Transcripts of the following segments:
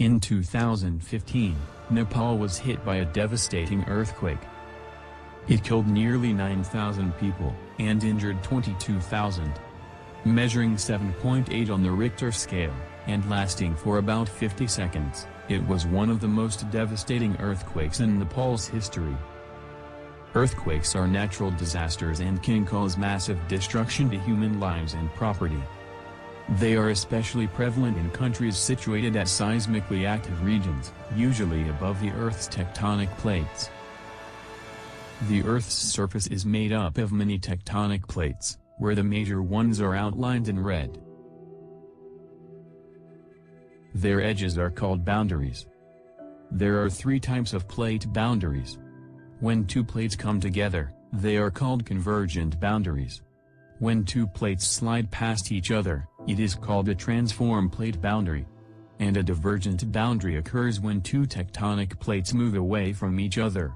In 2015, Nepal was hit by a devastating earthquake. It killed nearly 9,000 people, and injured 22,000. Measuring 7.8 on the Richter scale, and lasting for about 50 seconds, it was one of the most devastating earthquakes in Nepal's history. Earthquakes are natural disasters and can cause massive destruction to human lives and property. They are especially prevalent in countries situated at seismically active regions, usually above the Earth's tectonic plates. The Earth's surface is made up of many tectonic plates, where the major ones are outlined in red. Their edges are called boundaries. There are 3 types of plate boundaries. When 2 plates come together, they are called convergent boundaries. When 2 plates slide past each other, it is called a transform plate boundary. And a divergent boundary occurs when 2 tectonic plates move away from each other.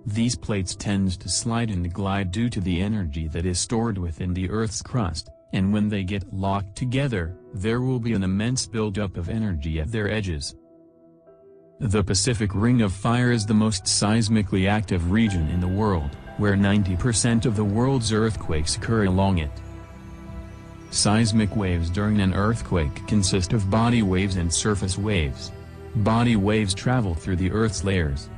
These plates tend to slide and glide due to the energy that is stored within the Earth's crust, and when they get locked together, there will be an immense buildup of energy at their edges. The Pacific Ring of Fire is the most seismically active region in the world, where 90% of the world's earthquakes occur along it. Seismic waves during an earthquake consist of body waves and surface waves. Body waves travel through the Earth's layers.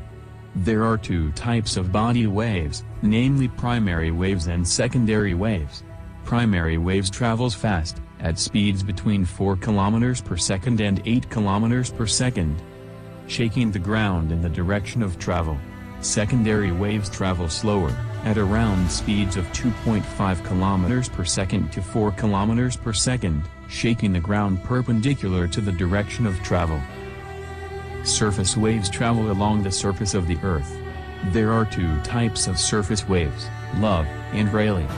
There are 2 types of body waves, namely primary waves and secondary waves. Primary waves travels fast, at speeds between 4 km per second and 8 km per second, shaking the ground in the direction of travel. Secondary waves travel slower, at around speeds of 2.5 km per second to 4 km per second, shaking the ground perpendicular to the direction of travel. Surface waves travel along the surface of the Earth. There are 2 types of surface waves, Love and Rayleigh.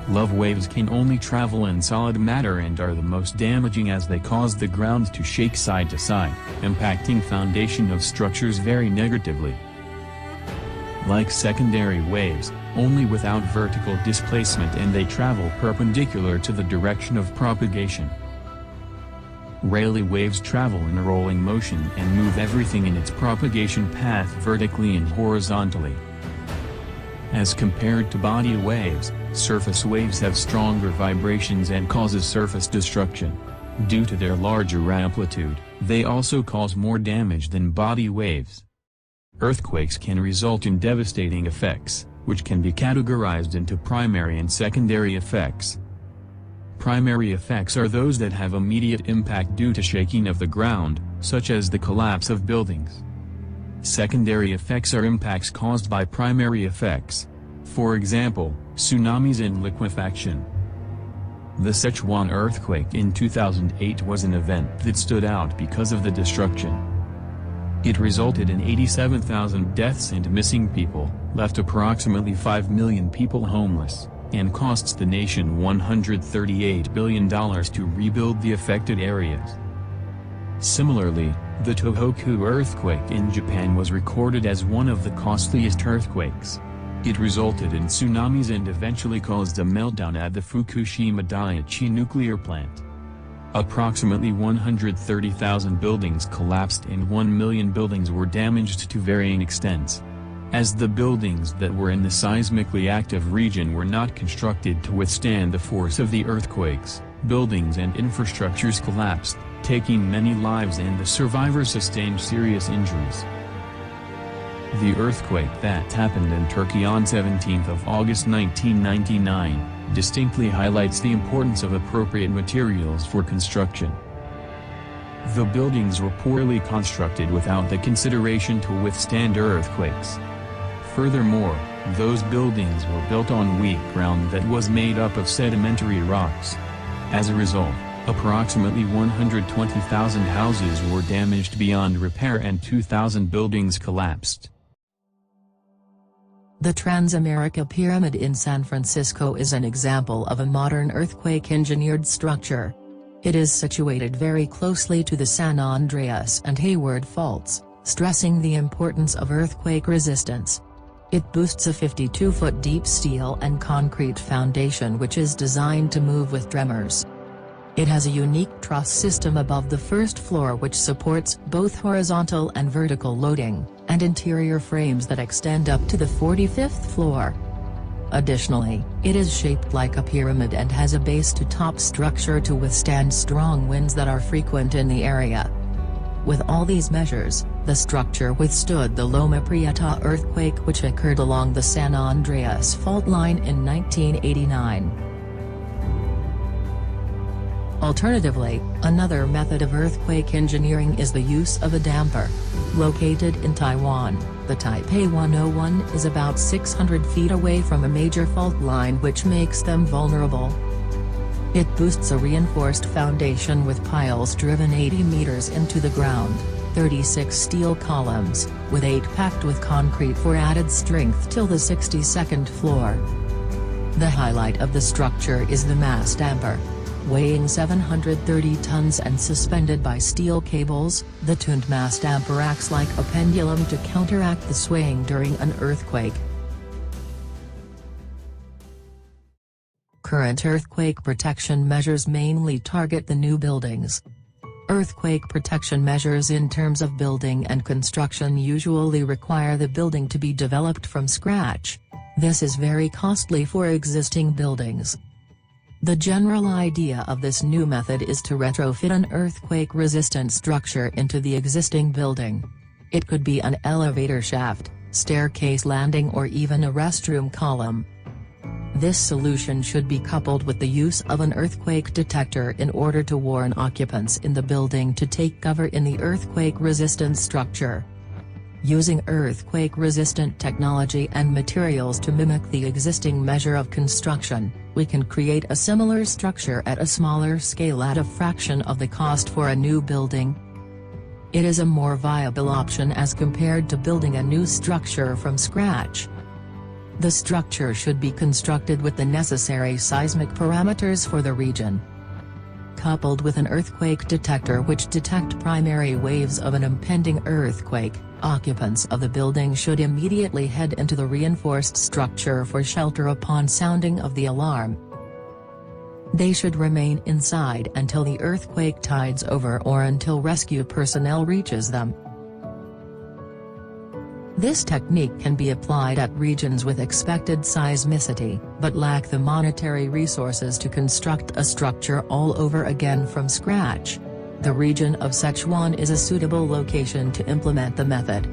Love waves can only travel in solid matter and are the most damaging as they cause the ground to shake side to side, impacting foundation of structures very negatively. Like secondary waves, only without vertical displacement, and they travel perpendicular to the direction of propagation. Rayleigh waves travel in a rolling motion and move everything in its propagation path vertically and horizontally. As compared to body waves, surface waves have stronger vibrations and causes surface destruction. Due to their larger amplitude, they also cause more damage than body waves. Earthquakes can result in devastating effects, which can be categorized into primary and secondary effects. Primary effects are those that have immediate impact due to shaking of the ground, such as the collapse of buildings. Secondary effects are impacts caused by primary effects. For example, tsunamis and liquefaction. The Sichuan earthquake in 2008 was an event that stood out because of the destruction. It resulted in 87,000 deaths and missing people, left approximately 5 million people homeless, and costs the nation $138 billion to rebuild the affected areas. Similarly, the Tohoku earthquake in Japan was recorded as one of the costliest earthquakes. It resulted in tsunamis and eventually caused a meltdown at the Fukushima Daiichi nuclear plant. Approximately 130,000 buildings collapsed and 1 million buildings were damaged to varying extents. As the buildings that were in the seismically active region were not constructed to withstand the force of the earthquakes, buildings and infrastructures collapsed, taking many lives, and the survivors sustained serious injuries. The earthquake that happened in Turkey on 17 August 1999, distinctly highlights the importance of appropriate materials for construction. The buildings were poorly constructed without the consideration to withstand earthquakes. Furthermore, those buildings were built on weak ground that was made up of sedimentary rocks. As a result, approximately 120,000 houses were damaged beyond repair and 2,000 buildings collapsed. The Transamerica Pyramid in San Francisco is an example of a modern earthquake-engineered structure. It is situated very closely to the San Andreas and Hayward faults, stressing the importance of earthquake resistance. It boasts a 52-foot deep steel and concrete foundation which is designed to move with tremors. It has a unique truss system above the first floor which supports both horizontal and vertical loading, and interior frames that extend up to the 45th floor. Additionally, it is shaped like a pyramid and has a base-to-top structure to withstand strong winds that are frequent in the area. With all these measures, the structure withstood the Loma Prieta earthquake which occurred along the San Andreas fault line in 1989. Alternatively, another method of earthquake engineering is the use of a damper. Located in Taiwan, the Taipei 101 is about 600 feet away from a major fault line which makes them vulnerable. It boosts a reinforced foundation with piles driven 80 meters into the ground, 36 steel columns, with 8 packed with concrete for added strength till the 62nd floor. The highlight of the structure is the mass damper. Weighing 730 tons and suspended by steel cables, the tuned mass damper acts like a pendulum to counteract the swaying during an earthquake. Current earthquake protection measures mainly target the new buildings. Earthquake protection measures in terms of building and construction usually require the building to be developed from scratch. This is very costly for existing buildings. The general idea of this new method is to retrofit an earthquake-resistant structure into the existing building. It could be an elevator shaft, staircase landing or even a restroom column. This solution should be coupled with the use of an earthquake detector in order to warn occupants in the building to take cover in the earthquake-resistant structure. Using earthquake-resistant technology and materials to mimic the existing measure of construction, we can create a similar structure at a smaller scale at a fraction of the cost for a new building. It is a more viable option as compared to building a new structure from scratch. The structure should be constructed with the necessary seismic parameters for the region. Coupled with an earthquake detector which detect primary waves of an impending earthquake, occupants of the building should immediately head into the reinforced structure for shelter upon sounding of the alarm. They should remain inside until the earthquake tides over or until rescue personnel reaches them. This technique can be applied at regions with expected seismicity, but lack the monetary resources to construct a structure all over again from scratch. The region of Sichuan is a suitable location to implement the method.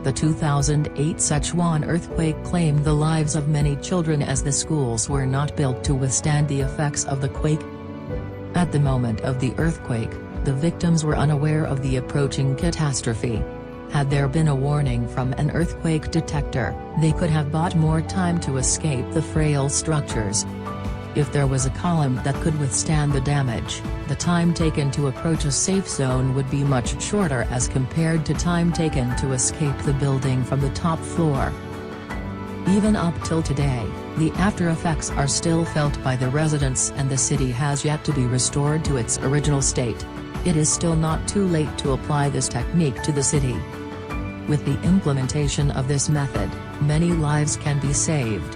The 2008 Sichuan earthquake claimed the lives of many children as the schools were not built to withstand the effects of the quake. At the moment of the earthquake, the victims were unaware of the approaching catastrophe. Had there been a warning from an earthquake detector, they could have bought more time to escape the frail structures. If there was a column that could withstand the damage, the time taken to approach a safe zone would be much shorter as compared to time taken to escape the building from the top floor. Even up till today, the after effects are still felt by the residents and the city has yet to be restored to its original state. It is still not too late to apply this technique to the city. With the implementation of this method, many lives can be saved.